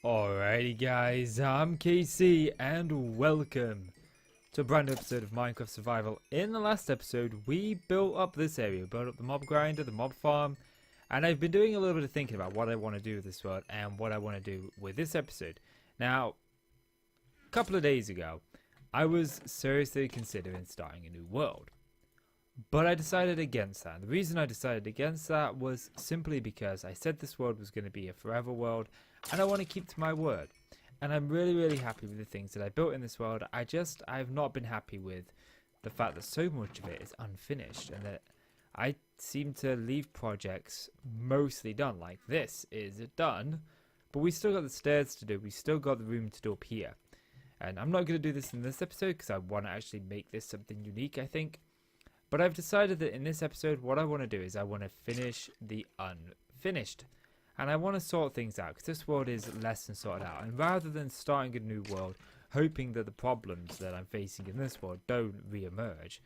Alrighty guys, I'm KC and welcome to a brand new episode of Minecraft Survival. In the last episode we built up this area, built up the mob grinder, the mob farm, and I've been doing a little bit of thinking about what I want to do with this world and what I want to do with this episode. Now, a couple of days ago I was seriously considering starting a new world, but I decided against that. And the reason I decided against that was simply because I said this world was going to be a forever world and I want to keep to my word. And I'm really happy with the things that I built in this world. I've not been happy with the fact that so much of it is unfinished and that I seem to leave projects mostly done. Like this is done, but we still got the stairs to do. We still got the room to do up here. And I'm not going to do this in this episode because I want to actually make this something unique, I think. But I've decided that in this episode, what I want to do is I want to finish the unfinished. And I want to sort things out because this world is less than sorted out. And rather than starting a new world, hoping that the problems that I'm facing in this world don't re-emerge,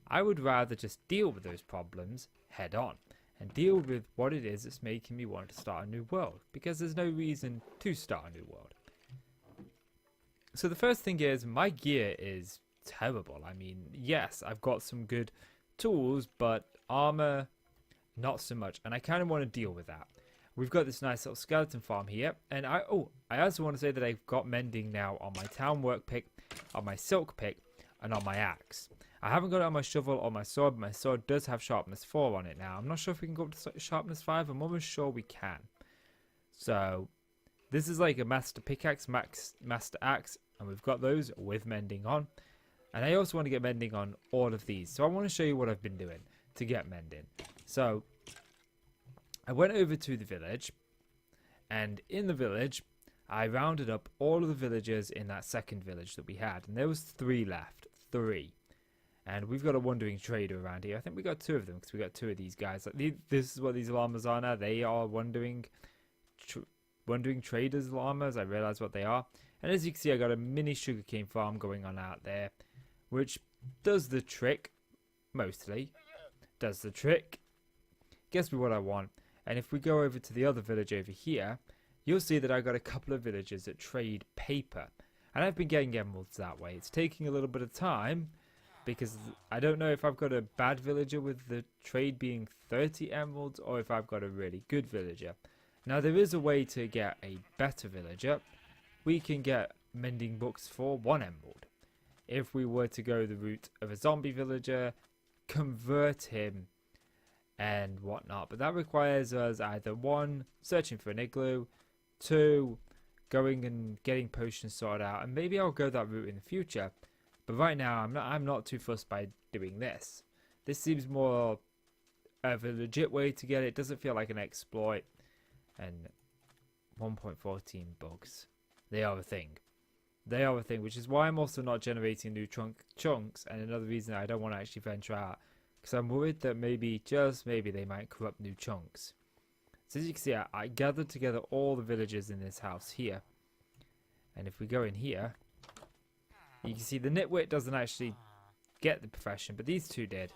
I would rather just deal with those problems head on. And deal with what it is that's making me want to start a new world. Because there's no reason to start a new world. So the first thing is, my gear is terrible. I mean, yes, I've got some good tools, but armor not so much, and I kind of want to deal with that. We've got this nice little skeleton farm here, and I also want to say that I've got mending now on my town work pick, on my silk pick, and on my axe. I haven't got it on my shovel or my sword, but my sword does have sharpness 4 on it now. I'm not sure if we can go up to sharpness 5. I'm almost sure we can. So this is like a master pickaxe, master axe, and we've got those with mending on. And I also want to get mending on all of these. So I want to show you what I've been doing to get mending. So I went over to the village. And in the village, I rounded up all of the villagers in that second village that we had. And there was 3 left. 3. And we've got a wandering trader around here. I think we got 2 of them because we got 2 of these guys. Like this is what these llamas are now. They are wandering traders llamas. I realize what they are. And as you can see, I got a mini sugarcane farm going on out there, which does the trick, mostly, does the trick, gets me what I want. And if we go over to the other village over here, you'll see that I got a couple of villagers that trade paper. And I've been getting emeralds that way. It's taking a little bit of time, because I don't know if I've got a bad villager with the trade being 30 emeralds, or if I've got a really good villager. Now there is a way to get a better villager. We can get mending books for 1 emerald. If we were to go the route of a zombie villager, convert him and whatnot. But that requires us either 1, searching for an igloo, 2, going and getting potions sorted out. And maybe I'll go that route in the future. But right now, I'm not too fussed by doing this. This seems more of a legit way to get it. It doesn't feel like an exploit. And 1.14 bugs. They are a thing. They are a thing, which is why I'm also not generating new chunks, and another reason I don't want to actually venture out, because I'm worried that maybe, just maybe, they might corrupt new chunks. So as you can see, I gathered together all the villagers in this house here, and if we go in here, you can see the nitwit doesn't actually get the profession, but these 2 did.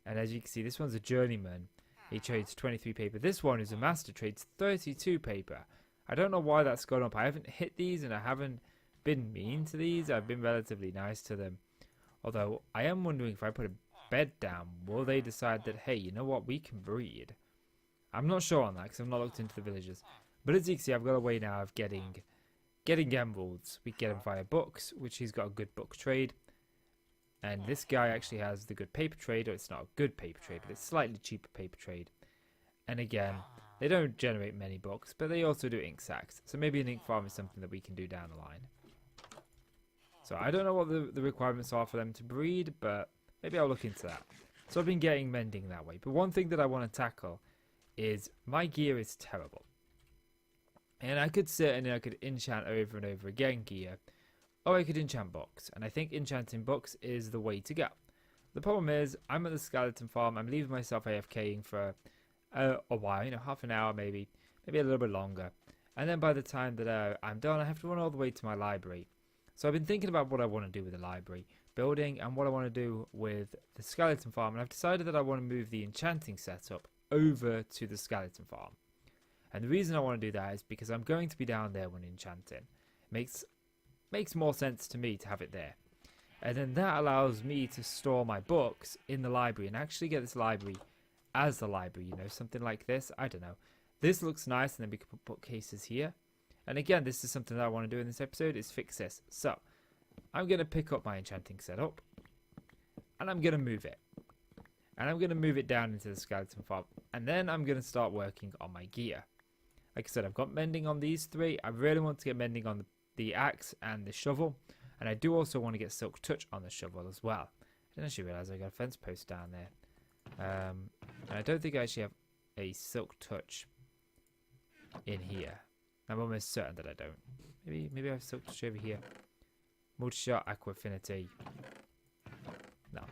And as you can see, this one's a journeyman. He trades 23 paper. This one is a master, trades 32 paper. I don't know why that's gone up. I haven't hit these and I haven't been mean to these. I've been relatively nice to them. Although I am wondering if I put a bed down, will they decide that, hey, you know what, we can breed? I'm not sure on that because I've not looked into the villages. But as you can see, I've got a way now of getting emeralds. We get them via books, which he's got a good book trade. And this guy actually has the good paper trade, or it's not a good paper trade, but it's slightly cheaper paper trade. And again, they don't generate many books, but they also do ink sacks. So maybe an ink farm is something that we can do down the line. So I don't know what the requirements are for them to breed, but maybe I'll look into that. So I've been getting mending that way. But one thing that I want to tackle is my gear is terrible. And I could sit and I could enchant over and over again gear. Or I could enchant books. And I think enchanting books is the way to go. The problem is, I'm at the skeleton farm. I'm leaving myself AFKing for a while, half an hour maybe a little bit longer, and then by the time that I'm done, I have to run all the way to my library. So I've been thinking about what I want to do with the library building and what I want to do with the skeleton farm, and I've decided that I want to move the enchanting setup over to the skeleton farm. And the reason I want to do that is because I'm going to be down there when enchanting. Makes more sense to me to have it there. And then that allows me to store my books in the library and actually get this library as the library, you know, something like this. I don't know. This looks nice, and then we can put bookcases here. And again, this is something that I want to do in this episode, is fix this. So, I'm going to pick up my enchanting setup, and I'm going to move it. And I'm going to move it down into the skeleton farm, and then I'm going to start working on my gear. Like I said, I've got mending on these 3. I really want to get mending on the axe and the shovel. And I do also want to get silk touch on the shovel as well. I didn't actually realise I got a fence post down there. And I don't think I actually have a silk touch in here. I'm almost certain that I don't. Maybe I have silk touch over here. Multi-shot, aqua affinity. No.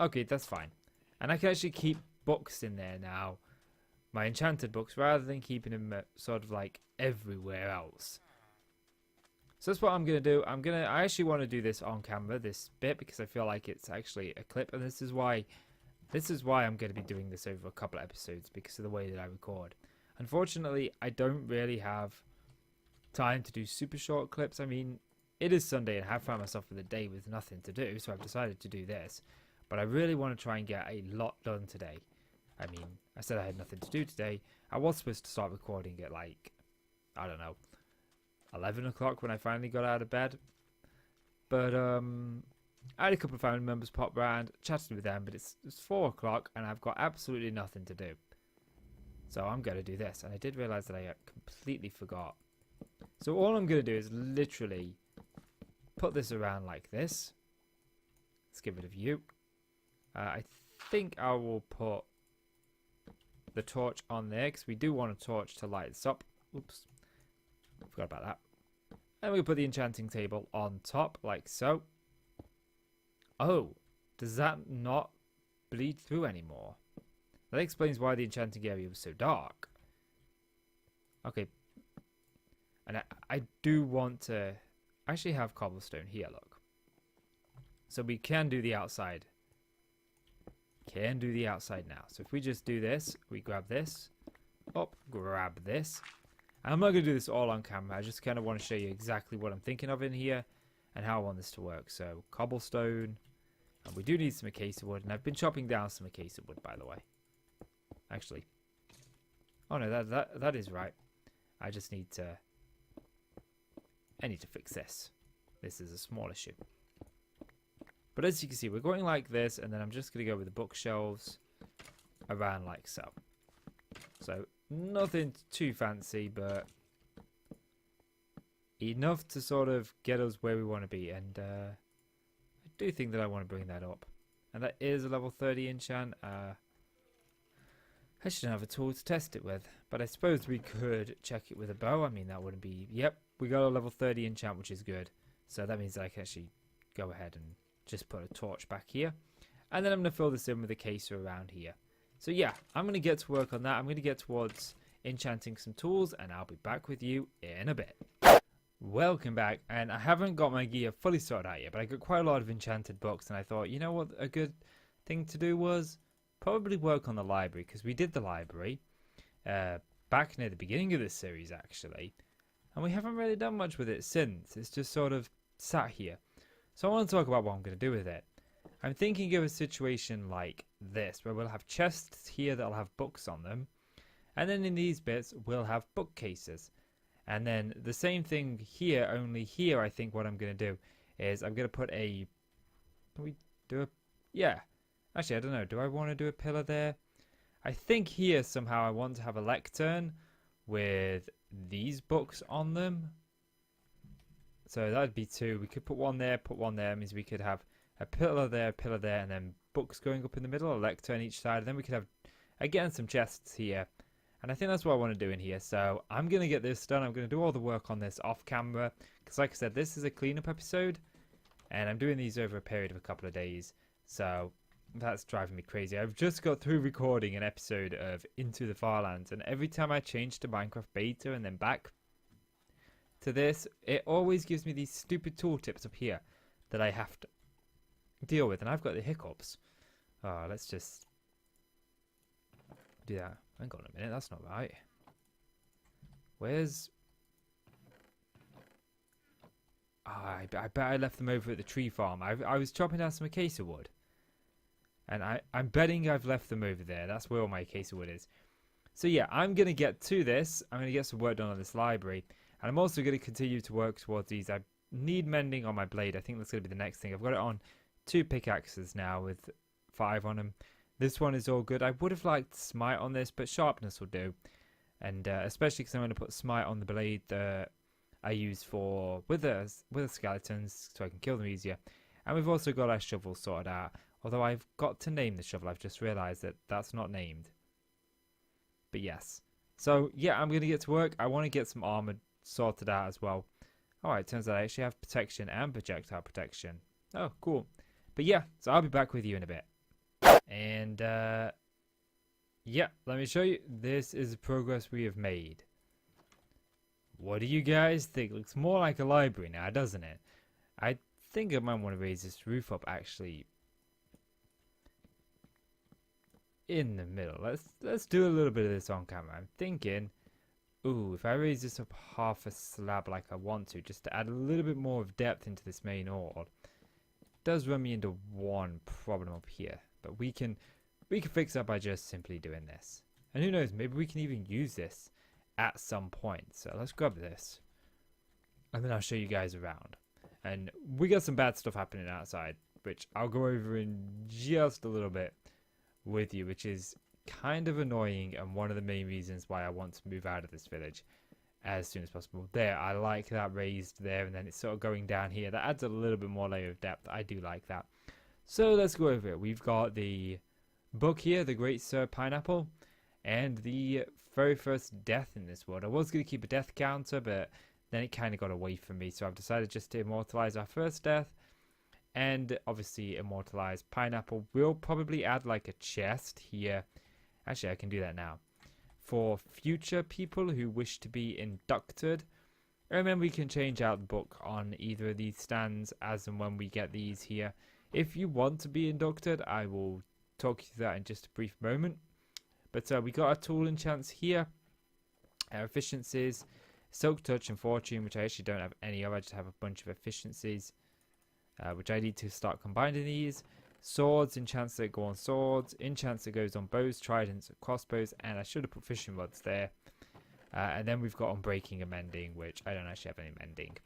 Okay, that's fine. And I can actually keep books in there now. My enchanted books, rather than keeping them sort of like everywhere else. So that's what I'm going to do. I actually want to do this on camera, this bit, because I feel like it's actually a clip. And this is why I'm going to be doing this over a couple of episodes, because of the way that I record. Unfortunately, I don't really have time to do super short clips. I mean, it is Sunday and I have found myself with a day with nothing to do, so I've decided to do this. But I really want to try and get a lot done today. I mean, I said I had nothing to do today. I was supposed to start recording at like, I don't know, 11 o'clock when I finally got out of bed. But I had a couple of family members pop round, chatted with them, but it's 4 o'clock and I've got absolutely nothing to do. So I'm going to do this. And I did realise that I completely forgot. So all I'm going to do is literally put this around like this. Let's get rid of you. I think I will put the torch on there, because we do want a torch to light this up. Oops. Forgot about that. And we put the enchanting table on top, like so. Oh, does that not bleed through anymore? That explains why the enchanting area was so dark. Okay. And I do want to actually have cobblestone here, look. So we can do the outside. Can do the outside now. So if we just do this, we grab this. Up, grab this. I'm not going to do this all on camera. I just kind of want to show you exactly what I'm thinking of in here and how I want this to work. So cobblestone. And we do need some acacia wood. And I've been chopping down some acacia wood, by the way. Actually. Oh no, that is right. I just need to... I need to fix this. This is a small issue. But as you can see, we're going like this, and then I'm just going to go with the bookshelves around like so. So, nothing too fancy, but enough to sort of get us where we want to be. And I do think that I want to bring that up. And that is a level 30 enchant. I shouldn't have a tool to test it with, but I suppose we could check it with a bow. I mean, that wouldn't be... Yep, we got a level 30 enchant, which is good. So that means I can actually go ahead and just put a torch back here. And then I'm going to fill this in with a caser around here. So yeah, I'm going to get to work on that. I'm going to get towards enchanting some tools, and I'll be back with you in a bit. Welcome back, and I haven't got my gear fully sorted out yet, but I got quite a lot of enchanted books, and I thought, you know what, a good thing to do was probably work on the library, because we did the library back near the beginning of this series, actually, and we haven't really done much with it since. It's just sort of sat here. So I want to talk about what I'm going to do with it. I'm thinking of a situation like this, where we'll have chests here that'll have books on them, and then in these bits we'll have bookcases. And then the same thing here, only here I think what I'm going to do is I'm going to put a... Can we do a... Yeah. Actually, I don't know. Do I want to do a pillar there? I think here somehow I want to have a lectern with these books on them. So that'd be 2. We could put one there, That means we could have a pillar there, and then books going up in the middle, a lectern each side. And then we could have, again, some chests here. And I think that's what I want to do in here. So I'm going to get this done. I'm going to do all the work on this off camera. Because like I said, this is a cleanup episode. And I'm doing these over a period of a couple of days. So that's driving me crazy. I've just got through recording an episode of Into the Farlands. And every time I change to Minecraft Beta and then back to this, it always gives me these stupid tooltips up here that I have to deal with, and I've got the hiccups. Oh, let's just do that. Hang on a minute, that's not right. Where's... I bet I left them over at the tree farm. I was chopping down some acacia wood. And I'm betting I've left them over there. That's where all my acacia wood is. So yeah, I'm going to get to this. I'm going to get some work done on this library. And I'm also going to continue to work towards these. I need mending on my blade. I think that's going to be the next thing. I've got it on 2 pickaxes now with 5 on them. This one is all good. I would have liked smite on this, but sharpness will do. And especially because I'm going to put smite on the blade that I use for wither skeletons so I can kill them easier. And we've also got our shovel sorted out. Although I've got to name the shovel. I've just realised that that's not named. But yes. So yeah, I'm going to get to work. I want to get some armor sorted out as well. Alright, turns out I actually have protection and projectile protection. Oh, cool. But yeah, so I'll be back with you in a bit. And yeah, let me show you. This is the progress we have made. What do you guys think? Looks more like a library now, doesn't it? I think I might want to raise this roof up actually in the middle. Let's do a little bit of this on camera. I'm thinking, ooh, if I raise this up half a slab like I want to, just to add a little bit more of depth into this main hall, it does run me into one problem up here. But we can fix that by just simply doing this. And who knows, maybe we can even use this at some point. So let's grab this. And then I'll show you guys around. And we got some bad stuff happening outside, which I'll go over in just a little bit with you, which is kind of annoying and one of the main reasons why I want to move out of this village as soon as possible. There, I like that raised there, and then it's sort of going down here. That adds a little bit more layer of depth. I do like that. So let's go over it. We've got the book here, The Great Sir Pineapple, and the very first death in this world. I was going to keep a death counter, but then it kind of got away from me, so I've decided just to immortalize our first death. And obviously immortalize Pineapple. We'll probably add like a chest here. Actually, I can do that now. For future people who wish to be inducted. And then we can change out the book on either of these stands as and when we get these here. If you want to be inducted, I will talk you through that in just a brief moment. But we got our tool enchants here. Our efficiencies. Silk Touch and Fortune, which I actually don't have any of. I just have a bunch of efficiencies. Which I need to start combining these. Swords, enchants that go on swords, enchants that goes on bows, tridents, crossbows, and I should have put fishing rods there. And then we've got Unbreaking and Mending, which I don't actually have any mending.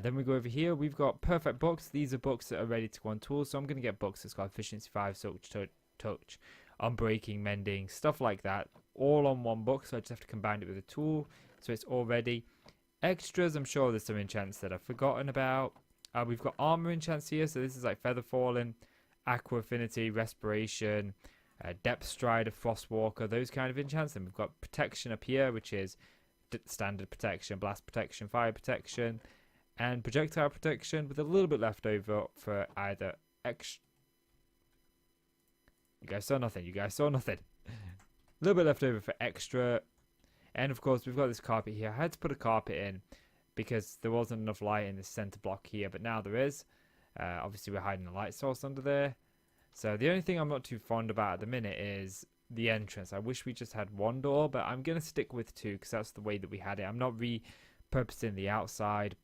Then we go over here, we've got perfect books. These are books that are ready to go on tools, so I'm going to get books that's got efficiency 5, silk touch, unbreaking, mending, stuff like that, all on one book, so I just have to combine it with a tool, so it's all ready. Extras, I'm sure there's some enchants that I've forgotten about. We've got armor enchants here, so this is like Feather Falling, Aqua Affinity, Respiration, Depth Strider, Frostwalker, those kind of enchants. Then we've got protection up here, which is standard protection, blast protection, fire protection, and projectile protection, with a little bit left over for either extra. You guys saw nothing. A little bit left over for extra. And of course, we've got this carpet here. I had to put a carpet in because there wasn't enough light in the center block here, but now there is. Obviously, we're hiding a light source under there. So the only thing I'm not too fond about at the minute is the entrance. I wish we just had one door, but I'm going to stick with 2 because that's the way that we had it. I'm not repurposing the outside.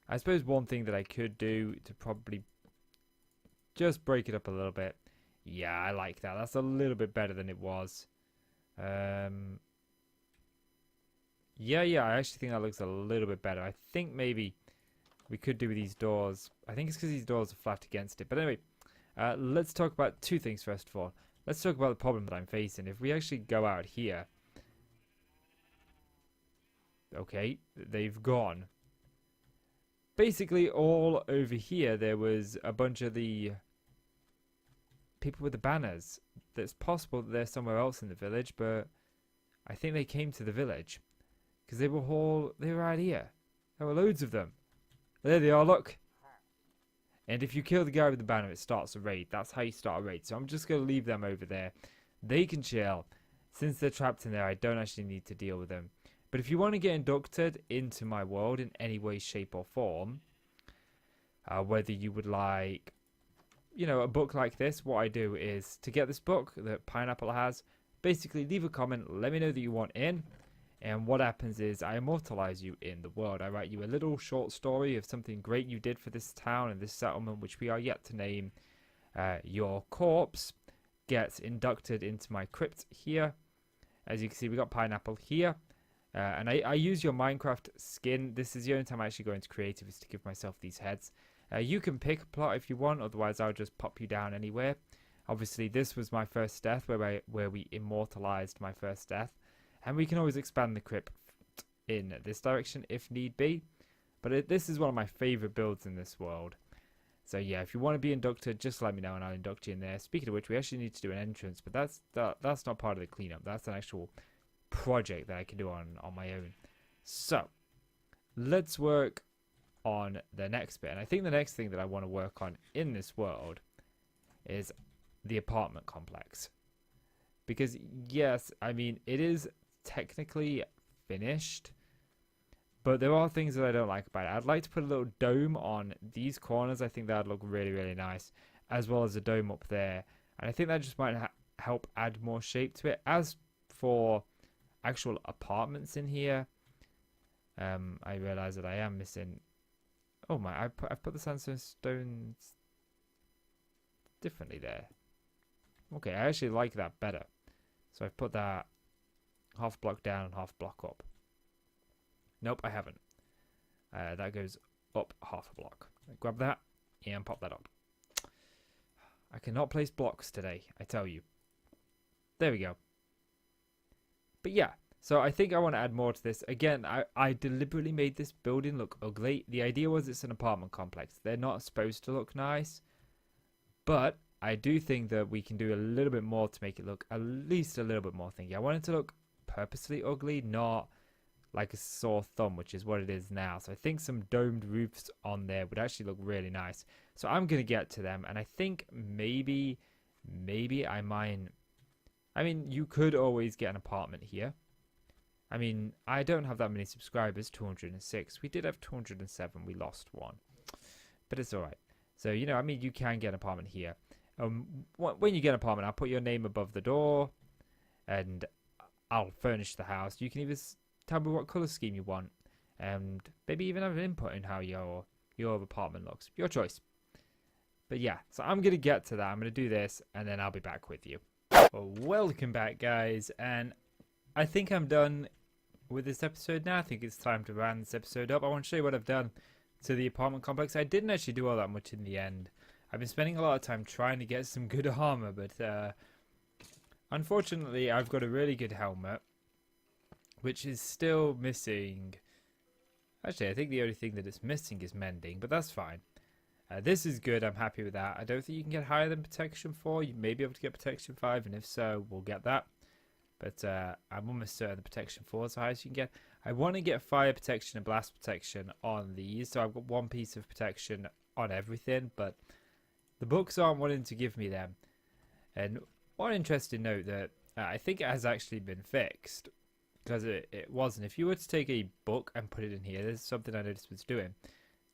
I suppose one thing that I could do to probably just break it up a little bit. Yeah, I like that. That's a little bit better than it was. Yeah, I actually think that looks a little bit better. I think maybe we could do with these doors. I think it's because these doors are flat against it. But anyway, let's talk about 2 things first of all. Let's talk about the problem that I'm facing. If we actually go out here. Okay, they've gone. Basically, all over here, there was a bunch of the people with the banners. It's possible that they're somewhere else in the village, but I think they came to the village. Because they were right here. There were loads of them. There they are, look. And if you kill the guy with the banner, it starts a raid. That's how you start a raid. So I'm just going to leave them over there. They can chill. Since they're trapped in there, I don't actually need to deal with them. But if you want to get inducted into my world in any way, shape or form, whether you would like, you know, a book like this, what I do is to get this book that Pineapple has, basically leave a comment, let me know that you want in, and what happens is I immortalize you in the world. I write you a little short story of something great you did for this town and this settlement, which we are yet to name. Your corpse gets inducted into my crypt here. As you can see, we got pineapple here. And I use your Minecraft skin. This is the only time I actually go into creative, is to give myself these heads. You can pick a plot if you want, otherwise I'll just pop you down anywhere. Obviously, this was my first death, where we immortalized my first death. And we can always expand the crypt in this direction if need be. But this is one of my favorite builds in this world. So yeah, if you want to be inducted, just let me know and I'll induct you in there. Speaking of which, we actually need to do an entrance, but that's not part of the cleanup. That's an actual project that I can do on my own. So let's work on the next bit. And I think the next thing that I want to work on in this world is the apartment complex. Because yes, I mean, it is technically finished, but there are things that I don't like about it. I'd like to put a little dome on these corners. I think that would look really, really nice, as well as a dome up there. And I think that just might help add more shape to it. As for actual apartments in here, I realize that I am missing. Oh my! I've put the sandstone stones differently there. Okay, I actually like that better. So I've put that half block down and half block up. Nope, I haven't. That goes up half a block. Grab that and pop that up. I cannot place blocks today, I tell you. There we go. But yeah, so I think I want to add more to this. Again, I deliberately made this building look ugly. The idea was it's an apartment complex. They're not supposed to look nice. But I do think that we can do a little bit more to make it look at least a little bit more thingy. I want it to look purposely ugly, not like a sore thumb, which is what it is now. So I think some domed roofs on there would actually look really nice. So I'm going to get to them, and I think maybe I might. I mean, you could always get an apartment here. I mean, I don't have that many subscribers, 206. We did have 207, we lost one. But it's alright. So, you know, I mean, you can get an apartment here. When you get an apartment, I'll put your name above the door, and I'll furnish the house. You can either tell me what colour scheme you want, and maybe even have an input in how your apartment looks. Your choice. But yeah, so I'm going to get to that. I'm going to do this, and then I'll be back with you. Well, welcome back, guys, and I think I'm done with this episode now. I think it's time to round this episode up. I want to show you what I've done to the apartment complex. I didn't actually do all that much in the end. I've been spending a lot of time trying to get some good armor, but unfortunately I've got a really good helmet, which is still missing. Actually, I think the only thing that it's missing is mending, but that's fine. This is good. I'm happy with that. I don't think you can get higher than protection 4. You may be able to get protection 5, and if so, we'll get that. But I'm almost certain the protection 4 is the highest you can get. I want to get fire protection and blast protection on these, so I've got one piece of protection on everything, but the books aren't wanting to give me them. And one interesting note that I think it has actually been fixed, because it wasn't. If you were to take a book and put it in here, there's something I noticed was doing.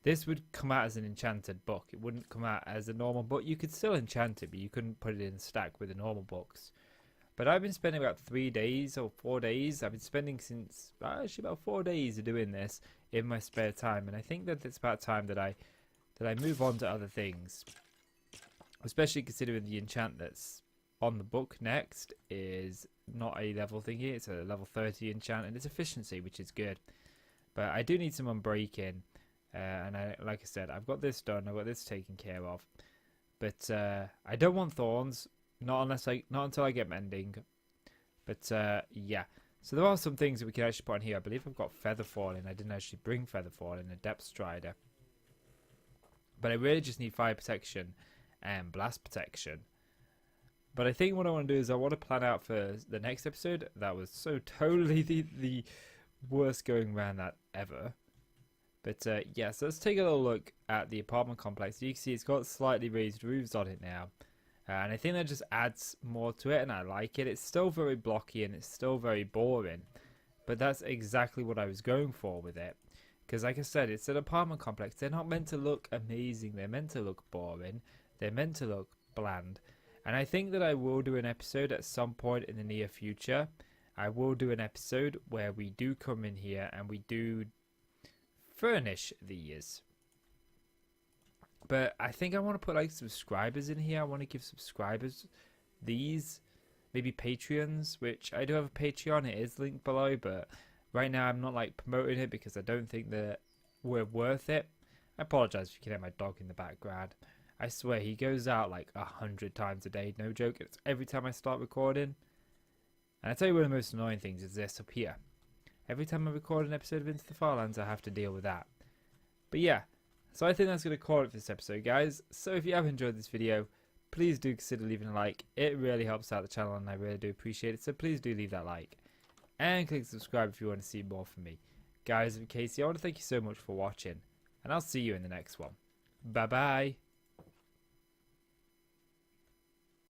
This would come out as an enchanted book. It wouldn't come out as a normal book. You could still enchant it, but you couldn't put it in stack with the normal books. But I've been spending about 3 days or 4 days. I've been spending since actually about 4 days doing this in my spare time, and I think that it's about time that I move on to other things. Especially considering the enchant that's on the book next is not a level thingy. It's a level 30 enchant, and it's efficiency, which is good. But I do need some unbreaking. And like I said, I've got this done. I've got this taken care of. But I don't want thorns, not until I get mending. But yeah, so there are some things that we can actually put on here. I believe I've got feather falling. I didn't actually bring feather falling, a depth strider. But I really just need fire protection and blast protection. But I think what I want to do is I want to plan out for the next episode. That was so totally the worst going round that ever. But yeah, so let's take a little look at the apartment complex. You can see it's got slightly raised roofs on it now. And I think that just adds more to it, and I like it. It's still very blocky and it's still very boring. But that's exactly what I was going for with it. Because like I said, it's an apartment complex. They're not meant to look amazing. They're meant to look boring. They're meant to look bland. And I think that I will do an episode at some point in the near future. I will do an episode where we do come in here and we do furnish these. But I think I want to put like subscribers in here. I want to give subscribers these, maybe Patreons, which I do have a Patreon. It is linked below, but right now I'm not like promoting it because I don't think that we're worth it. I apologize if you can hear my dog in the background. I swear he goes out like 100 times a day, no joke. It's every time I start recording. And I tell you one of the most annoying things is this up here. Every time I record an episode of Into the Farlands, I have to deal with that. But yeah, so I think that's going to call it for this episode, guys. So if you have enjoyed this video, please do consider leaving a like. It really helps out the channel and I really do appreciate it. So please do leave that like. And click subscribe if you want to see more from me. Guys, I'm Casey. I want to thank you so much for watching. And I'll see you in the next one. Bye bye.